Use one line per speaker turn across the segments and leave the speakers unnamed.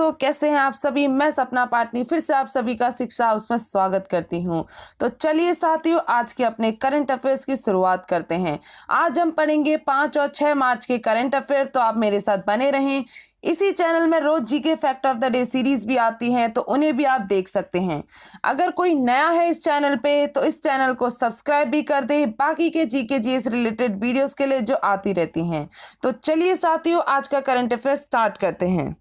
दोस्तों, कैसे हैं आप सभी। मैं सपना पाटनी फिर से आप सभी का शिक्षा हाउस में स्वागत करती हूं। तो चलिए साथियों, आज के अपने करंट अफेयर्स की शुरुआत करते हैं। आज हम पढ़ेंगे 5 और 6 मार्च के करंट अफेयर। तो आप मेरे साथ बने रहें। इसी चैनल में रोज GK fact of the day series भी आती हैं, तो उन्हें भी आप देख सकते हैं। अगर कोई नया है इस चैनल पे तो इस चैनल को सब्सक्राइब भी कर दे, बाकी के जीके जीएस रिलेटेड वीडियोस के लिए जो आती रहती हैं। तो चलिए साथियों, आज का करंट अफेयर स्टार्ट करते हैं।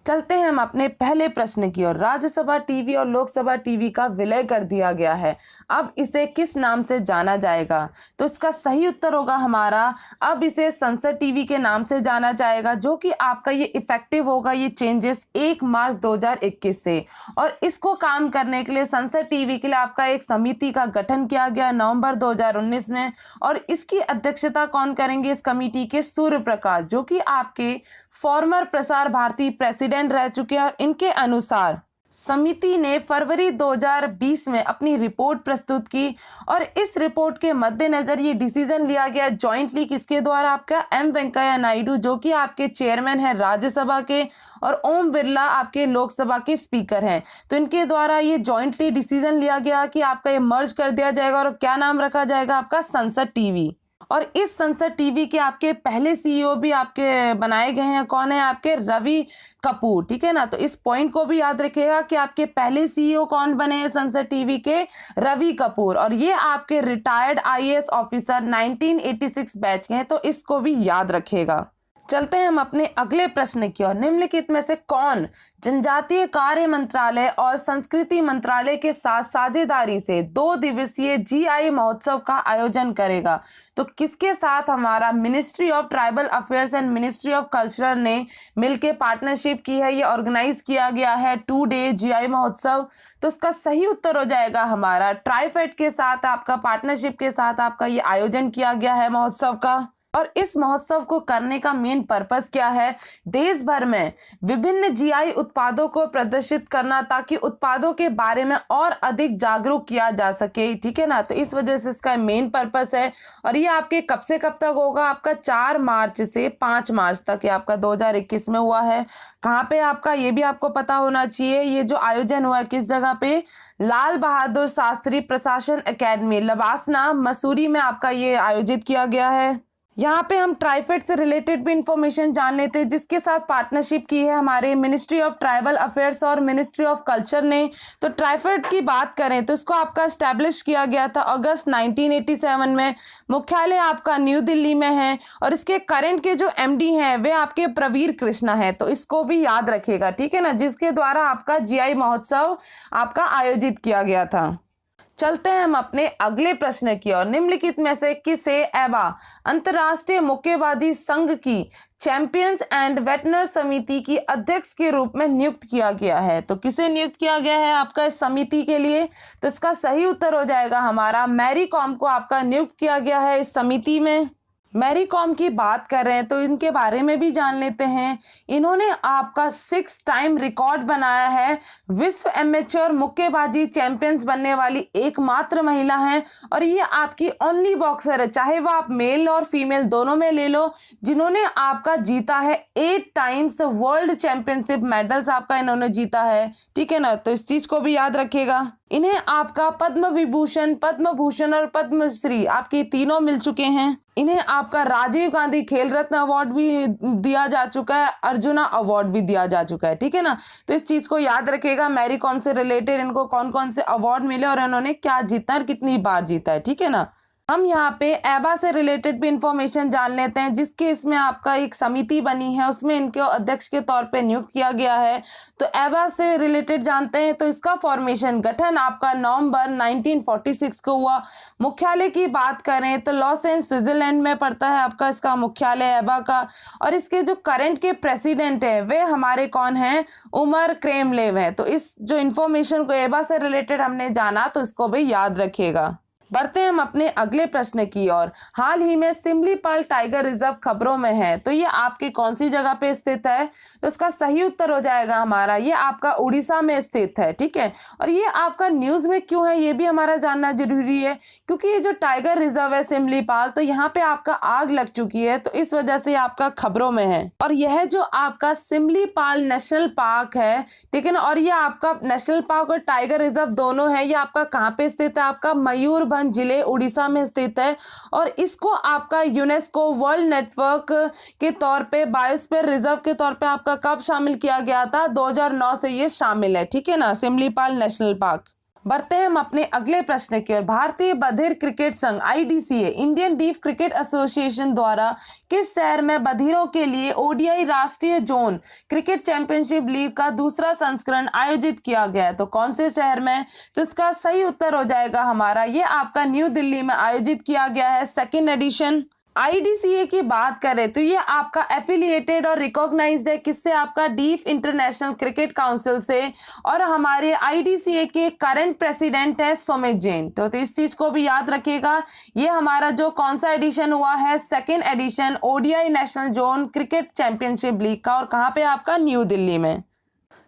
चलते हैं हम अपने पहले प्रश्न की ओर। राज्यसभा टीवी और लोकसभा टीवी का विलय कर दिया गया है। अब इसे किस नाम से जाना जाएगा? तो इसका सही उत्तर होगा हमारा, अब इसे संसद टीवी के नाम से जाना जाएगा, जो कि आपका ये इफेक्टिव होगा, ये चेंजेस 1 मार्च 2021 से। और इसको काम करने के लिए संसद टीवी के लिए आपका एक समिति का गठन किया गया नवंबर 2019 में। और इसकी अध्यक्षता कौन करेंगे इस कमेटी के? सूर्य प्रकाश, जो कि आपके फॉर्मर प्रसार भारती प्रेसिडेंट रह चुके हैं। और इनके अनुसार समिति ने फरवरी 2020 में अपनी रिपोर्ट प्रस्तुत की और इस रिपोर्ट के मद्देनजर ये डिसीजन लिया गया जॉइंटली। किसके द्वारा? आपका एम वेंकैया नायडू, जो कि आपके चेयरमैन हैं राज्यसभा के, और ओम बिरला आपके लोकसभा के स्पीकर हैं। तो इनके द्वारा ये जॉइंटली डिसीजन लिया गया कि आपका ये मर्ज कर दिया जाएगा और क्या नाम रखा जाएगा? आपका संसद टीवी। और इस संसद टीवी के आपके पहले सीईओ भी आपके बनाए गए हैं। कौन है? आपके रवि कपूर। ठीक है ना। तो इस पॉइंट को भी याद रखिएगा कि आपके पहले सीईओ कौन बने हैं संसद टीवी के? रवि कपूर। और ये आपके रिटायर्ड आईएएस ऑफिसर 1986 बैच के हैं, तो इसको भी याद रखिएगा। चलते हैं हम अपने अगले प्रश्न की ओर। निम्नलिखित में से कौन जनजातीय कार्य मंत्रालय और संस्कृति मंत्रालय के साथ साझेदारी से 2 दिवसीय जीआई महोत्सव का आयोजन करेगा? तो किसके साथ? हमारा ministry of tribal affairs and ministry of culture ने मिलके पार्टनरशिप की है। ये ऑर्गेनाइज किया गया है 2 डे जीआई महोत्सव। तो इसका सही उत्तर हो जाएगा हमारा ट्राइफेड के साथ, आपका पार्टनरशिप के साथ आपका ये आयोजन किया गया है महोत्सव का। और इस महोत्सव को करने का मेन पर्पस क्या है? देश भर में विभिन्न जीआई उत्पादों को प्रदर्शित करना, ताकि उत्पादों के बारे में और अधिक जागरूक किया जा सके। ठीक है ना। तो इस वजह से इसका मेन पर्पस है। और ये आपके कब से कब तक होगा? आपका 4 मार्च से 5 मार्च तक ये आपका 2021 में हुआ है। कहाँ पे आपका? ये भी आपको पता होना चाहिए। ये जो आयोजन हुआ है किस जगह पे? लाल बहादुर शास्त्री प्रशासन एकेडमी, लबासना, मसूरी में आपका ये आयोजित किया गया है। यहाँ पे हम ट्राइफेड से रिलेटेड भी इंफॉर्मेशन जान लेते हैं, जिसके साथ पार्टनरशिप की है हमारे मिनिस्ट्री ऑफ ट्राइबल अफेयर्स और मिनिस्ट्री ऑफ कल्चर ने। तो ट्राइफेड की बात करें तो इसको आपका एस्टैब्लिश किया गया था अगस्त 1987 में। मुख्यालय आपका न्यू दिल्ली में है और इसके करंट के जो एमडी हैं वे आपके प्रवीर कृष्णा है। तो इसको भी याद रखेगा। ठीक है ना। जिसके द्वारा आपका जीआई महोत्सव आपका आयोजित किया गया था। चलते हैं हम अपने अगले प्रश्न की ओर। निम्नलिखित में से किसे एबा अंतर्राष्ट्रीय मुक्केबाजी संघ की चैंपियंस एंड वेटनर समिति की अध्यक्ष के रूप में नियुक्त किया गया है? तो किसे नियुक्त किया गया है आपका इस समिति के लिए? तो इसका सही उत्तर हो जाएगा हमारा मैरी कॉम को आपका नियुक्त किया गया है इस समिति में। मैरी कॉम की बात कर रहे हैं तो इनके बारे में भी जान लेते हैं। इन्होंने आपका 6 टाइम रिकॉर्ड बनाया है। विश्व एमेच्योर मुक्केबाजी चैंपियंस बनने वाली एकमात्र महिला हैं। और ये आपकी ओनली बॉक्सर है, चाहे वो आप मेल और फीमेल दोनों में ले लो, जिन्होंने आपका जीता है 8 टाइम्स वर्ल्ड चैंपियनशिप मेडल्स आपका इन्होंने जीता है। ठीक है ना। तो इस चीज को भी याद रखिएगा। इन्हें आपका पद्म विभूषण, पद्म भूषण और पद्मश्री आपके तीनों मिल चुके हैं। इन्हें आपका राजीव गांधी खेल रत्न अवार्ड भी दिया जा चुका है, अर्जुना अवार्ड भी दिया जा चुका है। ठीक है ना। तो इस चीज को याद रखिएगा। मैरी कॉम से रिलेटेड इनको कौन कौन से अवार्ड मिले और इन्होंने क्या जीता और कितनी बार जीता है। ठीक है ना। हम यहाँ पे एबा से रिलेटेड भी इंफॉर्मेशन जान लेते हैं, जिसके इसमें आपका एक समिति बनी है, उसमें इनको अध्यक्ष के तौर पे नियुक्त किया गया है। तो एबा से रिलेटेड जानते हैं तो इसका फॉर्मेशन गठन आपका नवंबर 1946 को हुआ। मुख्यालय की बात करें तो लॉस एंज स्विट्जरलैंड में पड़ता है आपका इसका मुख्यालय एबा का। और इसके जो करंट के प्रेसिडेंट है वे हमारे कौन है? उमर क्रेमलेव है। तो इस जो इंफॉर्मेशन को एबा से रिलेटेड हमने जाना तो इसको भी याद रखिएगा। बढ़ते हैं हम अपने अगले प्रश्न की ओर। हाल ही में सिमलीपाल टाइगर रिजर्व खबरों में है, तो ये आपकी कौन सी जगह पे स्थित है? तो इसका सही उत्तर हो जाएगा हमारा, ये आपका उड़ीसा में स्थित है। ठीक है, और ये आपका न्यूज में क्यों है ये भी हमारा जानना जरूरी है, क्योंकि ये जो टाइगर रिजर्व है सिमलीपाल, तो यहाँ पे आपका आग लग चुकी है, तो इस वजह से आपका खबरों में है। और यह जो आपका सिमलीपाल नेशनल पार्क है, ठीक है ना, और ये आपका नेशनल पार्क और टाइगर रिजर्व दोनों है, ये आपका कहाँ पे स्थित है? आपका मयूरभंज जिले उड़ीसा में स्थित है। और इसको आपका यूनेस्को वर्ल्ड नेटवर्क के तौर पे बायोस्फीयर रिजर्व के तौर पे आपका कब शामिल किया गया था? 2009 से ये शामिल है। ठीक है ना, सिमलीपाल नेशनल पार्क। बढ़ते हैं हम अपने अगले प्रश्न की ओर। भारतीय बधिर क्रिकेट संघ IDCA Indian deaf cricket association द्वारा किस शहर में बधिरों के लिए ODI राष्ट्रीय जोन क्रिकेट चैंपियनशिप लीग का दूसरा संस्करण आयोजित किया गया है? तो कौन से शहर में? तो इसका सही उत्तर हो जाएगा हमारा, ये आपका न्यू दिल्ली में आयोजित किया गया है, सेकेंड एडिशन। IDCA की बात करें तो ये आपका एफिलिएटेड और रिकॉग्नाइज्ड है, किससे? आपका डीफ इंटरनेशनल क्रिकेट काउंसिल से। और हमारे IDCA के करंट प्रेसिडेंट है सुमित जैन। तो इस चीज को भी याद रखिएगा, ये हमारा जो कौन सा एडिशन हुआ है? Second edition ODI national zone cricket championship league का, और कहाँ पे? आपका न्यू दिल्ली में।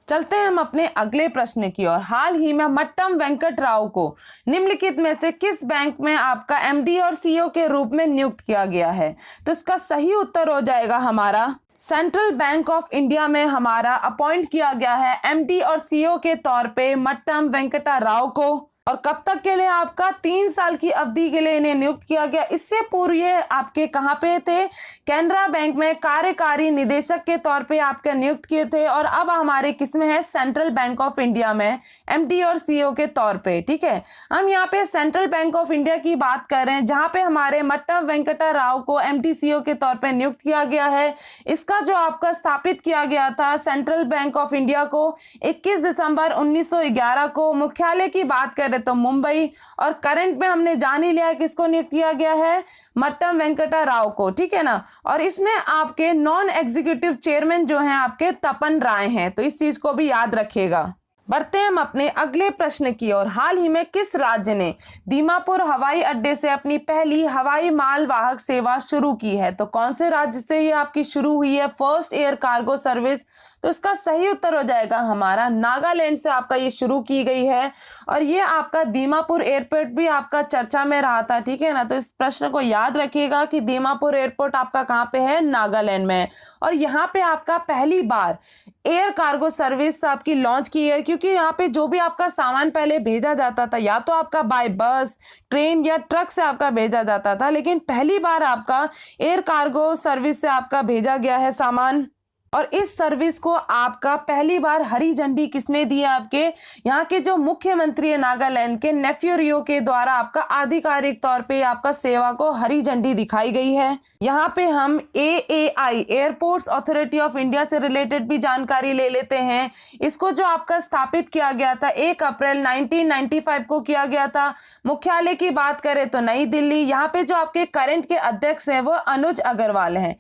चलते हैं हम अपने अगले प्रश्न की ओर। हाल ही में मट्टम वेंकट राव को निम्नलिखित में से किस बैंक में आपका MD और CEO के रूप में नियुक्त किया गया है? तो इसका सही उत्तर हो जाएगा हमारा, सेंट्रल बैंक ऑफ इंडिया में हमारा अपॉइंट किया गया है MD और CEO के तौर पे मट्टम वेंकटा राव को। और कब तक के लिए? आपका 3 साल की अवधि के लिए इन्हें नियुक्त किया गया। इससे पूर्व ये आपके कहाँ पे थे? कैनरा बैंक में कार्यकारी निदेशक के तौर पे आपके नियुक्त किए थे, और अब हमारे किस में है? सेंट्रल बैंक ऑफ इंडिया में MD और CEO के तौर पे। ठीक है, हम यहाँ पे सेंट्रल बैंक ऑफ इंडिया की बात कर रहे हैं, जहाँ पे हमारे मट्टम वेंकटा राव को MD CEO के तौर पे नियुक्त किया गया है। इसका जो आपका स्थापित किया गया था सेंट्रल बैंक ऑफ इंडिया को 21 दिसंबर 1911 को। मुख्यालय की बात करें तो मुंबई, और करंट में हमने जान ही लिया किसको नियुक्त किया गया है? मट्टम वेंकटा राव को। ठीक है ना, और इसमें आपके नॉन एग्जीक्यूटिव चेयरमैन जो हैं आपके तपन राय हैं, तो इस चीज को भी याद रखिएगा। बढ़ते हैं हम अपने अगले प्रश्न की ओर। हाल ही में किस राज्य ने दीमापुर हवाई अड्डे से अपनी पहली हवाई मालवाहक सेवा शुरू की है? तो कौन से राज्य से ये आपकी शुरू हुई है फर्स्ट एयर कार्गो सर्विस? तो इसका सही उत्तर हो जाएगा हमारा, नागालैंड से आपका ये शुरू की गई है। और ये आपका दीमापुर एयरपोर्ट भी आपका चर्चा में रहा था। ठीक है ना, तो इस प्रश्न को याद रखिएगा कि दीमापुर एयरपोर्ट आपका कहाँ पे है? नागालैंड में। और यहाँ पे आपका पहली बार एयर कार्गो सर्विस आपकी लॉन्च की है, क्योंकि यहाँ पे जो भी आपका सामान पहले भेजा जाता था या तो आपका बाय बस, ट्रेन या ट्रक से आपका भेजा जाता था, लेकिन पहली बार आपका एयर कार्गो सर्विस से आपका भेजा गया है सामान। और इस सर्विस को आपका पहली बार हरी झंडी किसने दी है? आपके यहाँ के जो मुख्यमंत्री है नागालैंड के नेफ्यू रियो के द्वारा आपका आधिकारिक तौर पे आपका सेवा को हरी झंडी दिखाई गई है। यहाँ पे हम AAI airports authority of India से रिलेटेड भी जानकारी ले लेते हैं। इसको जो आपका स्थापित किया गया था 1 अप्रैल 1995 को किया गया था। मुख्यालय की बात करें तो नई दिल्ली। यहाँ पे जो आपके करंट के अध्यक्ष हैं वो अनुज अग्रवाल हैं।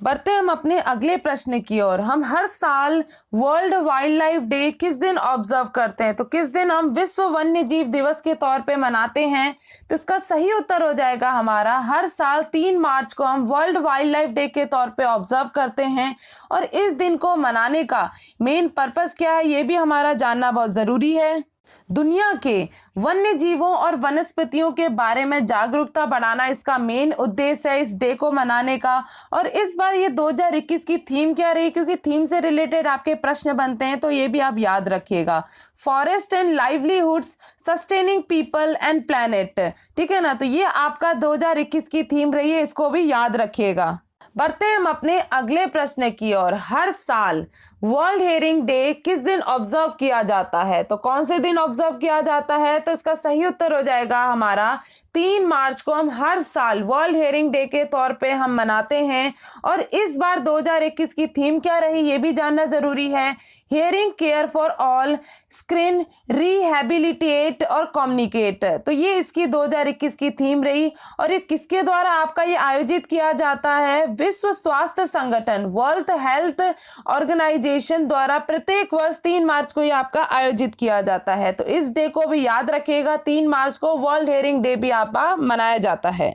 बढ़ते हम अपने अगले प्रश्न की ओर। हम हर साल वर्ल्ड वाइल्ड लाइफ डे किस दिन ऑब्जर्व करते हैं? तो किस दिन हम विश्व वन्य जीव दिवस के तौर पे मनाते हैं? तो इसका सही उत्तर हो जाएगा हमारा, हर साल 3 मार्च को हम वर्ल्ड वाइल्ड लाइफ डे के तौर पे ऑब्जर्व करते हैं। और इस दिन को मनाने का मेन पर्पस क्या है ये भी हमारा जानना बहुत जरूरी है। दुनिया के वन्य जीवों और वनस्पतियों के बारे में जागरूकता बढ़ाना इसका मेन उद्देश्य है इस डे को मनाने का। और इस बार ये 2021 की थीम क्या रही, क्योंकि थीम से रिलेटेड आपके प्रश्न बनते हैं, तो ये भी आप याद रखिएगा, forest and livelihoods sustaining people and planet. ठीक है ना, तो ये आपका 2021 की थीम रही है, इसको भी याद रखिएगा। बढ़ते हैं हम अपने अगले प्रश्न की ओर। हर साल वर्ल्ड हेयरिंग डे किस दिन ऑब्जर्व किया जाता है? तो कौन से दिन ऑब्जर्व किया जाता है? तो इसका सही उत्तर हो जाएगा हमारा 3 मार्च को हम हर साल वर्ल्ड हेयरिंग डे के तौर पे हम मनाते हैं। और इस बार 2021 की थीम क्या रही ये भी जानना जरूरी है, hearing care for all, screen, rehabilitate और कम्युनिकेट। तो ये इसकी 2021 की थीम रही। और ये किसके द्वारा आपका ये आयोजित किया जाता है? विश्व स्वास्थ्य संगठन वर्ल्ड हेल्थ ऑर्गेनाइजेशन ऑर्गेनाइजेशन द्वारा प्रत्येक वर्ष 3 मार्च को ये आपका आयोजित किया जाता है। तो इस डे को भी याद रखिएगा, 3 मार्च को वर्ल्ड हेयरिंग डे भी आपका मनाया जाता है।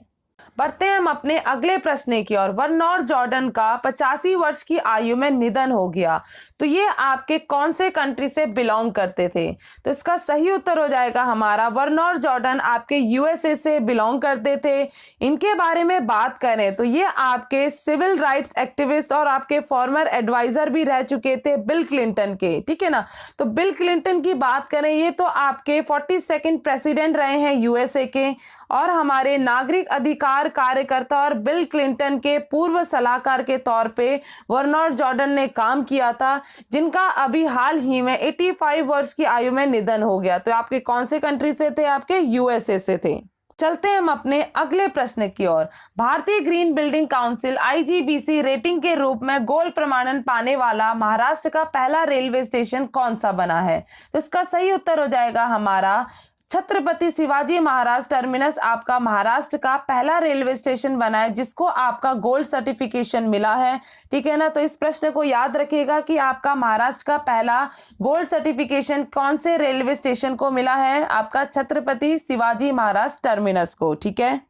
बढ़ते हैं हम अपने अगले प्रश्न की ओर। वर्नोर जॉर्डन का 85 वर्ष की आयु में निधन हो गया, तो ये आपके कौन से कंट्री से बिलोंग करते थे? तो इसका सही उत्तर हो जाएगा हमारा वर्नोर जॉर्डन आपके यूएसए से बिलोंग करते थे। इनके बारे में बात करें तो ये आपके सिविल राइट्स एक्टिविस्ट और आपके फॉर्मर एडवाइजर भी रह चुके थे बिल क्लिंटन के, ठीक है ना। तो बिल क्लिंटन की बात करें, ये तो आपके 42nd प्रेसिडेंट रहे हैं यूएसए के और हमारे नागरिक अधिकार कार्यकर्ता और बिल क्लिंटन के पूर्व सलाहकार के तौर पे वर्नोर जॉर्डन ने काम किया था, जिनका अभी हाल ही में 85 वर्ष की आयु में निधन हो गया। तो आपके कौन से कंट्री से थे? आपके यूएसए से थे। चलते हैं हम अपने अगले प्रश्न की ओर। भारतीय green building council IGBC rating के रूप में गोल्ड प्रमाणन पाने वाला महाराष्ट्र का पहला रेलवे स्टेशन कौन सा बना है? तो इसका सही उत्तर हो जाएगा हमारा छत्रपति शिवाजी महाराज टर्मिनस आपका महाराष्ट्र का पहला रेलवे स्टेशन बना है, जिसको आपका गोल्ड सर्टिफिकेशन मिला है, ठीक है ना। तो इस प्रश्न को याद रखिएगा कि आपका महाराष्ट्र का पहला गोल्ड सर्टिफिकेशन कौन से रेलवे स्टेशन को मिला है? आपका छत्रपति शिवाजी महाराज टर्मिनस को, ठीक है।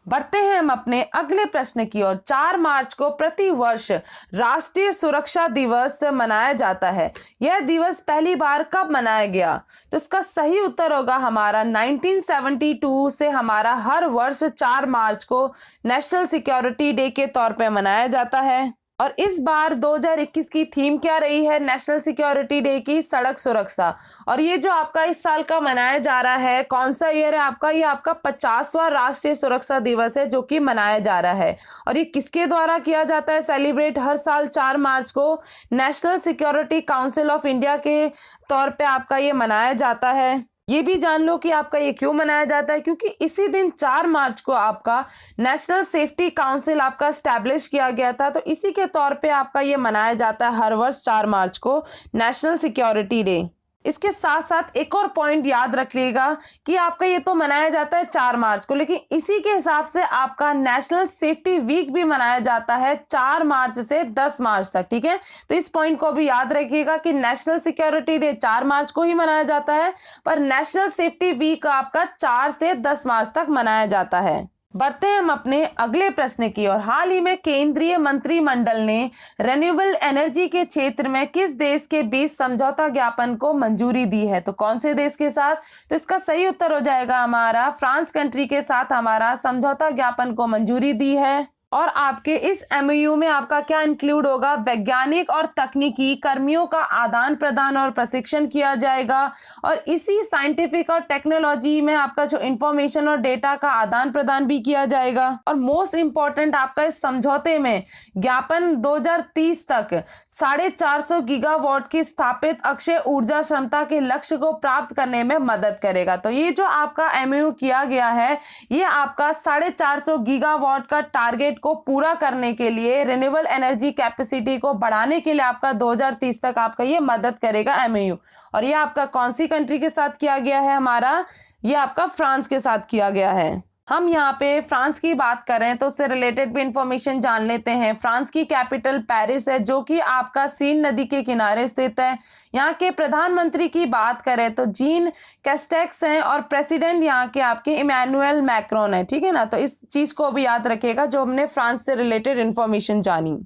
बढ़ते हैं हम अपने अगले प्रश्न की ओर। 4 मार्च को प्रति वर्ष राष्ट्रीय सुरक्षा दिवस मनाया जाता है। यह दिवस पहली बार कब मनाया गया? तो इसका सही उत्तर होगा हमारा 1972 से हमारा हर वर्ष 4 मार्च को नेशनल सिक्योरिटी डे के तौर पे मनाया जाता है। और इस बार 2021 की थीम क्या रही है नेशनल सिक्योरिटी डे की? सड़क सुरक्षा। और ये जो आपका इस साल का मनाया जा रहा है, कौन सा ईयर है आपका? ये आपका 50वां राष्ट्रीय सुरक्षा दिवस है जो कि मनाया जा रहा है। और ये किसके द्वारा किया जाता है सेलिब्रेट हर साल 4 मार्च को? National security council of India के तौर पे आपका ये मनाया जाता है। ये भी जान लो कि आपका ये क्यों मनाया जाता है, क्योंकि इसी दिन 4 मार्च को आपका नेशनल सेफ्टी काउंसिल आपका स्टैब्लिश किया गया था। तो इसी के तौर पे आपका ये मनाया जाता है हर वर्ष 4 मार्च को नेशनल सिक्योरिटी डे। इसके साथ साथ एक और पॉइंट याद रख लीजिएगा कि आपका ये तो मनाया जाता है 4 मार्च को, लेकिन इसी के हिसाब से आपका नेशनल सेफ्टी वीक भी मनाया जाता है 4 मार्च से 10 मार्च तक, ठीक है। तो इस पॉइंट को भी याद रखिएगा कि नेशनल सिक्योरिटी डे 4 मार्च को ही मनाया जाता है, पर नेशनल सेफ्टी वीक आपका 4 से 10 मार्च तक मनाया जाता है। बढ़ते हैं हम अपने अगले प्रश्न की ओर। हाल ही में केंद्रीय मंत्रिमंडल ने रिन्यूएबल एनर्जी के क्षेत्र में किस देश के बीच समझौता ज्ञापन को मंजूरी दी है? तो कौन से देश के साथ? तो इसका सही उत्तर हो जाएगा हमारा फ्रांस कंट्री के साथ हमारा समझौता ज्ञापन को मंजूरी दी है। और आपके इस एमओयू में आपका क्या इंक्लूड होगा? वैज्ञानिक और तकनीकी कर्मियों का आदान प्रदान और प्रशिक्षण किया जाएगा, और इसी साइंटिफिक और टेक्नोलॉजी में आपका जो इंफॉर्मेशन और डेटा का आदान प्रदान भी किया जाएगा। और मोस्ट इंपॉर्टेंट आपका इस समझौते में ज्ञापन 2030 तक 450 गीगावाट की स्थापित अक्षय ऊर्जा क्षमता के लक्ष्य को प्राप्त करने में मदद करेगा। तो ये जो आपका एमओयू किया गया है, ये आपका 450 गीगावाट का टारगेट को पूरा करने के लिए, रिन्यूएबल एनर्जी कैपेसिटी को बढ़ाने के लिए आपका 2030 तक आपका ये मदद करेगा एमओयू। और ये आपका कौन सी कंट्री के साथ किया गया है? हमारा ये आपका फ्रांस के साथ किया गया है। हम यहाँ पे फ्रांस की बात करें तो उससे रिलेटेड भी इंफॉर्मेशन जान लेते हैं। फ्रांस की कैपिटल पेरिस है, जो कि आपका सीन नदी के किनारे स्थित है। यहाँ के प्रधानमंत्री की बात करें तो जीन कैस्टेक्स हैं, और प्रेसिडेंट यहाँ के आपके इमैनुअल मैक्रोन है, ठीक है ना। तो इस चीज को भी याद रखिएगा जो हमने फ्रांस से रिलेटेड इंफॉर्मेशन जानी।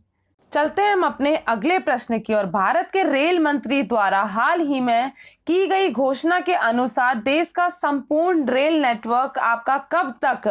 चलते हैं हम अपने अगले प्रश्न की ओर। भारत के रेल मंत्री द्वारा हाल ही में की गई घोषणा के अनुसार देश का संपूर्ण रेल नेटवर्क आपका कब तक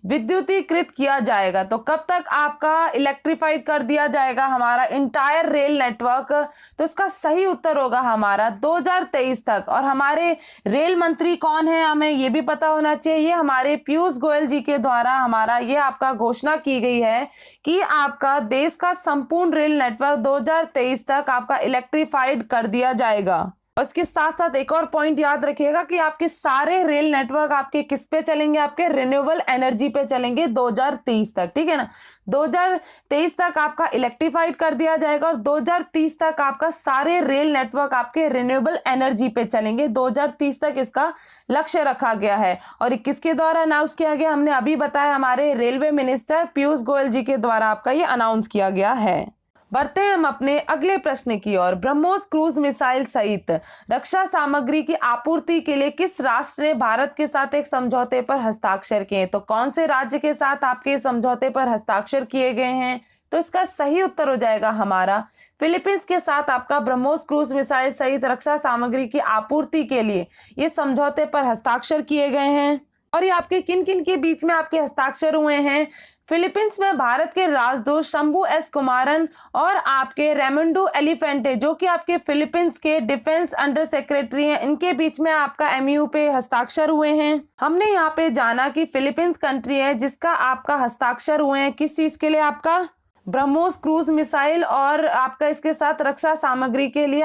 विद्युतीकृत किया जाएगा? तो कब तक आपका इलेक्ट्रीफाइड कर दिया जाएगा हमारा इंटायर रेल नेटवर्क? तो इसका सही उत्तर होगा हमारा 2023 तक। और हमारे रेल मंत्री कौन है, हमें ये भी पता होना चाहिए। ये हमारे पीयूष गोयल जी के द्वारा हमारा ये आपका घोषणा की गई है कि आपका देश का संपूर्ण रेल नेटवर्क 2023 तक आपका इलेक्ट्रीफाइड कर दिया जाएगा। और इसके साथ साथ एक और पॉइंट याद रखिएगा कि आपके सारे रेल नेटवर्क आपके किस पे चलेंगे? आपके रिन्यूएबल एनर्जी पे चलेंगे 2023 तक, ठीक है ना। 2023 तक आपका इलेक्ट्रीफाइड कर दिया जाएगा, और 2030 तक आपका सारे रेल नेटवर्क आपके रिन्यूएबल एनर्जी पे चलेंगे। 2030 तक इसका लक्ष्य रखा गया है। और ये किसके द्वारा अनाउंस किया गया? हमने अभी बताया, हमारे रेलवे मिनिस्टर पीयूष गोयल जी के द्वारा आपका ये अनाउंस किया गया है। बढ़ते हैं हम अपने अगले प्रश्न की ओर। ब्रह्मोस क्रूज मिसाइल सहित रक्षा सामग्री की आपूर्ति के लिए किस राष्ट्र ने भारत के साथ एक समझौते पर हस्ताक्षर किए? तो कौन से राज्य के साथ आपके समझौते पर हस्ताक्षर किए गए हैं? तो इसका सही उत्तर हो जाएगा हमारा फिलीपींस के साथ आपका ब्रह्मोस क्रूज मिसाइल सहित रक्षा सामग्री की आपूर्ति के लिए ये समझौते पर हस्ताक्षर किए गए हैं। और ये आपके किन किन के बीच में आपके हस्ताक्षर हुए हैं? फिलीपींस में भारत के राजदूत शंभू एस कुमारन और आपके रेमुंडो एलिफेंटे जो कि आपके फिलीपींस के डिफेंस अंडर सेक्रेटरी हैं, इनके बीच में आपका एमयू पे हस्ताक्षर हुए हैं। हमने यहाँ पे जाना कि फिलीपींस कंट्री है जिसका आपका हस्ताक्षर हुए हैं किस चीज के लिए? आपका ब्रह्मोस क्रूज मिसाइल और आपका इसके साथ रक्षा सामग्री के लिए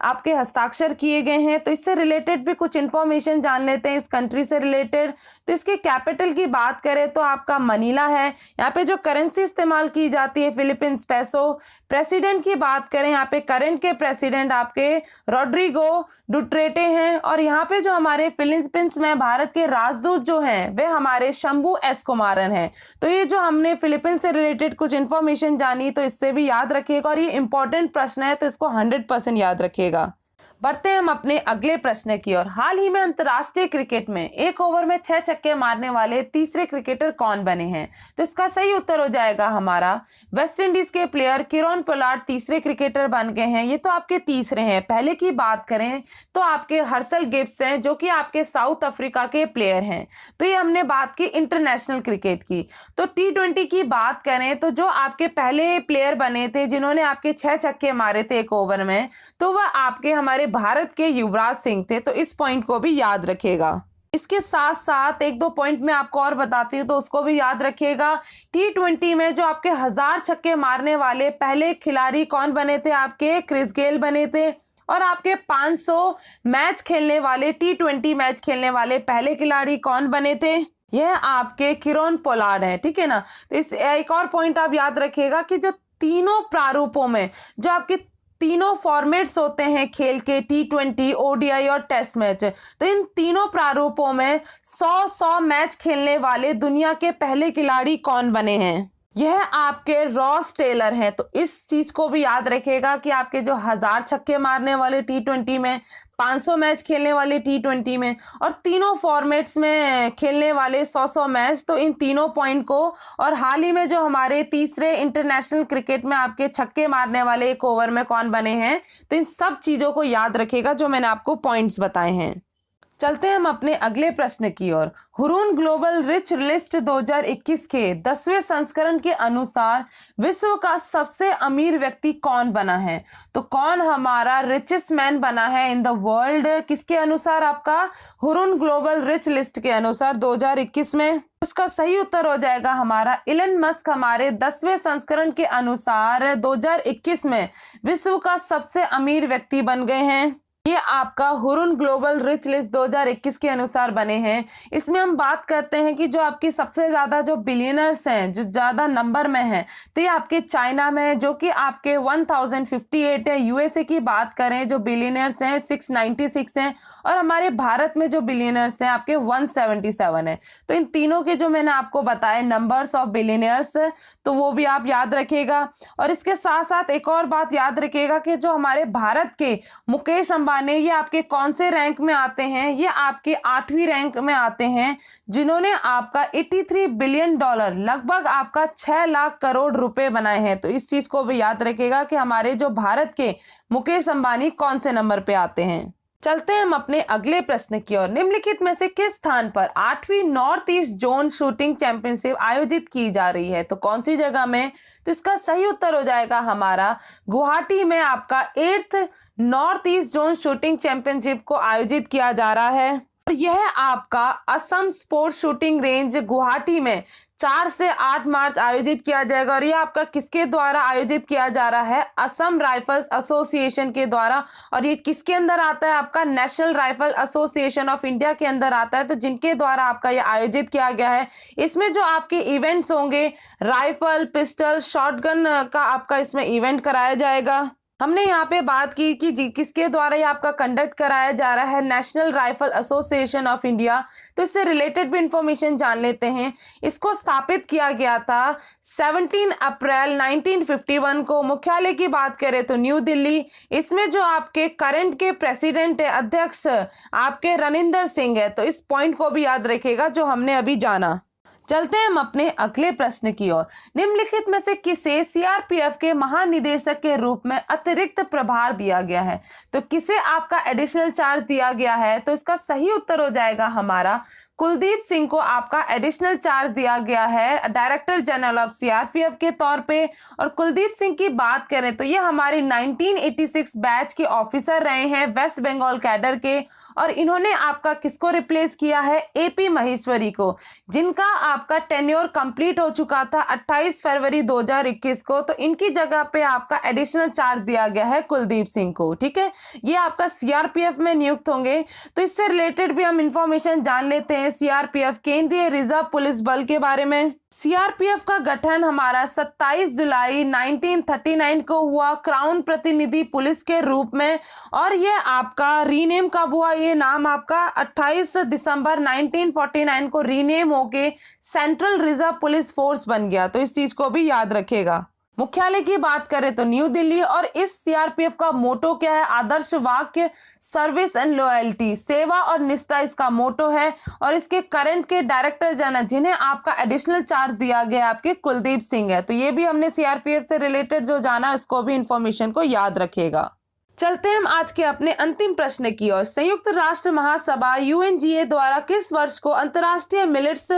आपके हस्ताक्षर किए गए हैं। तो इससे रिलेटेड भी कुछ इंफॉर्मेशन जान लेते हैं इस कंट्री से रिलेटेड। तो इसके कैपिटल की बात करें तो आपका मनीला है। यहाँ पे जो करेंसी इस्तेमाल की जाती है फिलीपींस पेसो। प्रेसिडेंट की बात करें, यहाँ पे करंट के प्रेसिडेंट आपके रोड्रिगो डुटेर्टे हैं। और यहाँ पे जो हमारे फिलीपींस में भारत के राजदूत जो हैं वे हमारे शंभू एस कुमारन हैं। तो ये जो हमने फिलीपींस से रिलेटेड कुछ इन्फॉर्मेशन जानी तो इससे भी याद रखिएगा और ये इंपॉर्टेंट प्रश्न है तो इसको 100% याद रखिएगा। बढ़ते हैं हम अपने अगले प्रश्न की ओर। हाल ही में अंतरराष्ट्रीय क्रिकेट में एक ओवर में 6 छक्के मारने वाले तीसरे क्रिकेटर कौन बने हैं? तो इसका सही उत्तर हो जाएगा हमारा वेस्ट इंडीज के प्लेयर किरोन पोलार्ड तीसरे क्रिकेटर बन गए हैं। ये तो आपके तीसरे हैं। पहले की बात करें तो आपके हर्सल गिब्स हैं जो कि आपके साउथ अफ्रीका के प्लेयर हैं। तो ये हमने बात की इंटरनेशनल क्रिकेट की। तो T20 की बात करें तो जो आपके पहले प्लेयर बने थे जिन्होंने आपके 6 छक्के मारे थे एक ओवर में, तो वह आपके हमारे भारत के युवराज सिंह थे। तो इस पॉइंट को भी याद रखिएगा। इसके साथ साथ एक दो पॉइंट मैं आपको और बताती हूँ तो उसको भी याद रखिएगा। T20 में जो आपके 1000 छक्के मारने वाले पहले खिलाड़ी कौन बने थे? आपके क्रिस गेल बने थे। और आपके 500 मैच खेलने वाले T20 मैच खेलने वाले पहले खिलाड़ी कौन बने थे? यह आपके किरोन पोलार्ड है। ठीक है ना। तो इस एक और पॉइंट आप याद रखिएगा कि जो तीनों प्रारूपों में जो आपके तीनों फॉर्मेट्स होते हैं खेल के T20, ODI और टेस्ट मैच, तो इन तीनों प्रारूपों में 100 मैच खेलने वाले दुनिया के पहले खिलाड़ी कौन बने हैं? यह आपके रॉस टेलर हैं। तो इस चीज को भी याद रखिएगा कि आपके जो 1000 छक्के मारने वाले T20 में, 500 मैच खेलने वाले T20 में और तीनों फॉर्मेट्स में खेलने वाले 100 मैच, तो इन तीनों पॉइंट को और हाल ही में जो हमारे तीसरे इंटरनेशनल क्रिकेट में आपके छक्के मारने वाले एक ओवर में कौन बने हैं, तो इन सब चीजों को याद रखिएगा जो मैंने आपको पॉइंट्स बताए हैं। चलते हैं हम अपने अगले प्रश्न की ओर। हुरून ग्लोबल रिच लिस्ट 2021 के 10वें संस्करण के अनुसार विश्व का सबसे अमीर व्यक्ति कौन बना है? तो कौन हमारा रिचेस्ट मैन बना है इन द वर्ल्ड? किसके अनुसार? आपका हुरून ग्लोबल रिच लिस्ट के अनुसार 2021 में। उसका सही उत्तर हो जाएगा हमारा इलन मस्क हमारे 10वें संस्करण के अनुसार 2021 में विश्व का सबसे अमीर व्यक्ति बन गए हैं। ये आपका हुरून ग्लोबल रिच लिस्ट 2021 के अनुसार बने हैं। इसमें हम बात करते हैं कि जो आपकी सबसे ज्यादा जो बिलियनर्स हैं, जो ज्यादा नंबर में हैं, तो ये आपके चाइना में है जो कि आपके 1058 है। यूएसए की बात करें जो बिलियनर्स हैं 696 हैं और हमारे भारत में जो बिलियनर्स हैं आपके 177 है। तो इन तीनों के जो मैंने आपको बताए नंबर्स ऑफ बिलियनर्स, तो वो भी आप याद रखिएगा। और इसके साथ साथ एक और बात याद रखिएगा कि जो हमारे भारत के मुकेश अंबानी, ये आपके कौन से रैंक में आते हैं? ये आपके 8वीं रैंक में आते हैं जिन्होंने आपका 83 बिलियन डॉलर, लगभग आपका 6 लाख करोड़ रुपए बनाए हैं। तो इस चीज को भी याद रखिएगा कि हमारे जो भारत के मुकेश अंबानी कौन से नंबर पे आते हैं। चलते हैं हम अपने अगले प्रश्न की ओर। निम्नलिखित में से किस स्थान पर 8वीं north east zone shooting championship आयोजित की जा रही है? तो कौन सी जगह में? तो इसका सही उत्तर हो जाएगा हमारा गुवाहाटी में आपका 8th north east zone shooting championship को आयोजित किया जा रहा है। और यह आपका Assam sports shooting range Guwahati में 4 से 8 मार्च आयोजित किया जाएगा। और यह आपका किसके द्वारा आयोजित किया जा रहा है? असम राइफल्स एसोसिएशन के द्वारा। और ये किसके अंदर आता है? आपका national rifle association of India के अंदर आता है। तो जिनके द्वारा आपका ये आयोजित किया गया है। इसमें जो आपके इवेंट्स होंगे, राइफल, पिस्टल, शॉटगन का आपका इसमें इवेंट कराया जाएगा। हमने यहाँ पे बात की कि जी किसके द्वारा ये आपका कंडक्ट कराया जा रहा है, national rifle association of India. तो इससे रिलेटेड भी इंफॉर्मेशन जान लेते हैं। इसको स्थापित किया गया था 17 अप्रैल 1951 को। मुख्यालय की बात करें तो न्यू दिल्ली। इसमें जो आपके करंट के प्रेसिडेंट है, अध्यक्ष आपके रणिंदर सिंह है। तो इस पॉइंट को भी याद रखिएगा जो हमने अभी जाना। चलते हैं हम अपने अगले प्रश्न की ओर। निम्नलिखित में से किसे सीआरपीएफ के महानिदेशक के रूप में अतिरिक्त प्रभार दिया गया है? तो किसे आपका एडिशनल चार्ज दिया गया है? तो इसका सही उत्तर हो जाएगा हमारा कुलदीप सिंह को आपका एडिशनल चार्ज दिया गया है डायरेक्टर जनरल ऑफ सीआरपीएफ के तौर पे। और कुलदीप सिंह की बात करें तो ये हमारे 1986 बैच के ऑफिसर रहे हैं वेस्ट बंगाल कैडर के। और इन्होंने आपका किसको रिप्लेस किया है? एपी महेश्वरी को, जिनका आपका टेन्योर कंप्लीट हो चुका था 28 फरवरी 2021 को। तो इनकी जगह पे आपका एडिशनल चार्ज दिया गया है कुलदीप सिंह को। ठीक है, ये आपका सीआरपीएफ में नियुक्त होंगे। तो इससे रिलेटेड भी हम इंफॉर्मेशन जान लेते हैं सीआरपीएफ केंद्रीय रिजर्व पुलिस बल के बारे में। सीआरपीएफ का गठन हमारा 27 जुलाई 1939 को हुआ क्राउन प्रतिनिधि पुलिस के रूप में। और ये आपका रीनेम कब हुआ? ये नाम आपका 28 दिसंबर 1949 को रीनेम होके सेंट्रल रिजर्व पुलिस फोर्स बन गया। तो इस चीज को भी याद रखेगा। मुख्यालय की बात करें तो न्यू दिल्ली। और इस सीआरपीएफ का मोटो क्या है? आदर्श वाक्य सर्विस एंड लॉयल्टी, सेवा और निष्ठा इसका मोटो है। और इसके करंट के डायरेक्टर जनरल जिन्हें आपका एडिशनल चार्ज दिया गया आपके कुलदीप सिंह है। तो ये भी हमने सीआरपीएफ से रिलेटेड जो जाना इसको भी इंफॉर्मेशन को याद रखेगा। चलते हैं हम आज के अपने अंतिम प्रश्न की ओर। संयुक्त राष्ट्र महासभा यूएनजीए द्वारा किस वर्ष को अंतर्राष्ट्रीय मिलेट्स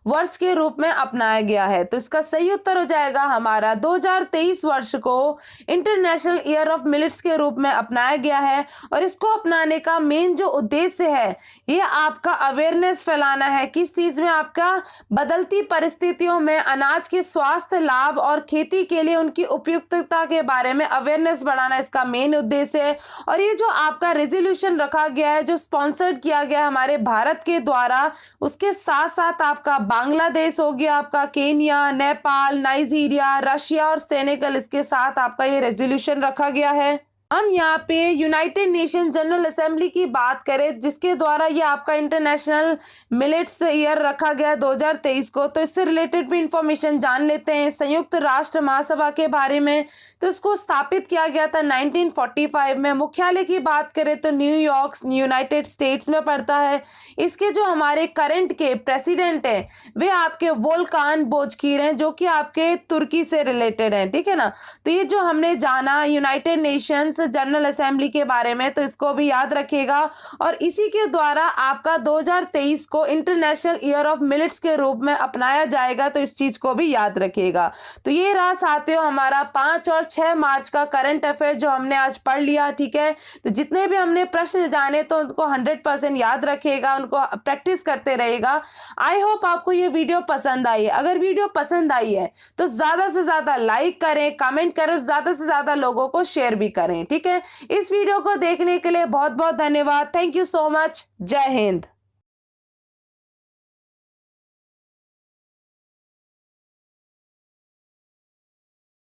वर्ष के रूप में अपनाया गया है? तो इसका सही उत्तर हो जाएगा हमारा 2023 वर्ष को इंटरनेशनल ईयर ऑफ मिलेट्स के रूप में अपनाया गया है। और इसको अपनाने का मेन जो उद्देश्य है ये आपका अवेयरनेस फैलाना है। किस चीज में? आपका बदलती परिस्थितियों में अनाज के स्वास्थ्य लाभ और खेती के लिए उनकी उपयुक्तता के बारे में अवेयरनेस बढ़ाना इसका मेन उद्देश्य है। और ये जो आपका रेजोल्यूशन रखा गया है जो स्पॉन्सर्ड किया गया हमारे भारत के द्वारा, उसके साथ साथ आपका बांग्लादेश हो गया, आपका केन्या, नेपाल, नाइजीरिया, रशिया और सेनेगल, इसके साथ आपका ये रेजोल्यूशन रखा गया है। हम यहाँ पे यूनाइटेड नेशन जनरल असेंबली की बात करें जिसके द्वारा ये आपका इंटरनेशनल मिलेट्स ईयर रखा गया 2023 को। तो इससे रिलेटेड भी इंफॉर्मेशन जान लेते हैं संयुक्त राष्ट्र महासभा के बारे में। तो इसको स्थापित किया गया था 1945 में। मुख्यालय की बात करें तो न्यूयॉर्क यूनाइटेड स्टेट्स में पड़ता है। इसके जो हमारे करंट के प्रेसिडेंट हैं वे आपके वोल्कान बोजकीर हैं जो कि आपके तुर्की से रिलेटेड हैं। ठीक है ना। तो ये जो हमने जाना यूनाइटेड नेशंस जनरल असेंबली के बारे में, तो इसको भी याद रखिएगा। और इसी के द्वारा आपका 2023 को इंटरनेशनल ईयर ऑफ मिलेट्स के रूप में अपनाया जाएगा। तो इस चीज को भी याद रखिएगा। तो ये रहा साथियों हमारा 5 और 6 मार्च का करंट अफेयर जो हमने आज पढ़ लिया। ठीक है, तो जितने भी हमने प्रश्न जाने तो उनको 100% याद रखिएगा, उनको प्रैक्टिस करते रहेगा। आई होप आपको ये वीडियो पसंद आई है। अगर वीडियो पसंद आई है तो ज्यादा से ज्यादा लाइक करें, कमेंट करें, ज्यादा से ज्यादा लोगों को शेयर भी करें। ठीक है, इस वीडियो को देखने के लिए बहुत बहुत धन्यवाद। Thank you so much. जय हिंद।